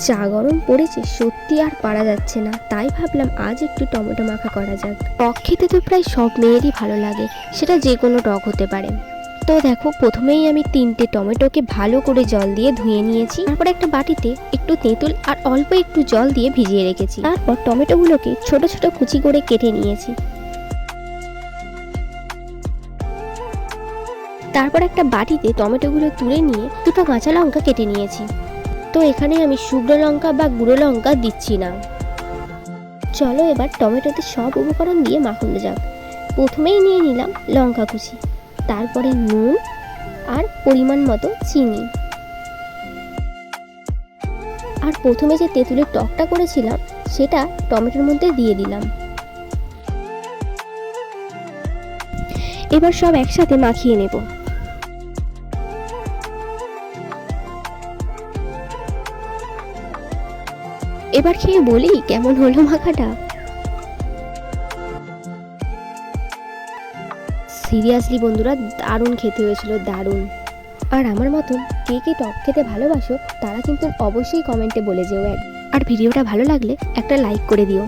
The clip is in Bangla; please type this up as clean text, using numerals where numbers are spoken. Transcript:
যা গরম পড়েছে সত্যি আর পারা যাচ্ছে না, তাই ভাবলাম আজ একটু টমেটো মাখা করা যাক। টক খেতে তো প্রায় সব মেয়েরই ভালো লাগে, সেটা যে কোনো টক হতে পারে। তো দেখো, প্রথমেই আমি 3টে টমেটোকে ভালো করে জল দিয়ে ধুয়ে নিয়েছি। তারপর একটা বাটিতে একটু তেঁতুল আর অল্প একটু জল দিয়ে ভিজিয়ে রেখেছি। তারপর টমেটোগুলোকে ছোট ছোট কুচি করে কেটে নিয়েছি। তারপর একটা বাটিতে টমেটোগুলো তুলে নিয়ে দুটো কাঁচা লঙ্কা কেটে নিয়েছি। তো এখানে আমি শুকনো লঙ্কা বা গুঁড়ো লঙ্কা দিচ্ছি না। চলো এবার টমেটোতে সব উপকরণ দিয়ে মাখানো যাক। প্রথমেই নিয়ে নিলাম লঙ্কা কুচি, তারপরে নুন আর পরিমাণ মতো চিনি, আর প্রথমে যে তেঁতুলের টকটা করেছিলাম সেটা টমেটোর মধ্যে দিয়ে দিলাম। এবার সব একসাথে মাখিয়ে নেব। এবার খেয়ে বলি কেমন হলো মাখাটা। সিরিয়াসলি বন্ধুরা, দারুণ খেতে হয়েছিল, দারুণ। আর আমার মতন কে কে টক খেতে ভালোবাসো তারা কিন্তু অবশ্যই কমেন্টে বলে যেও। আর ভিডিওটা ভালো লাগলে একটা লাইক করে দিও।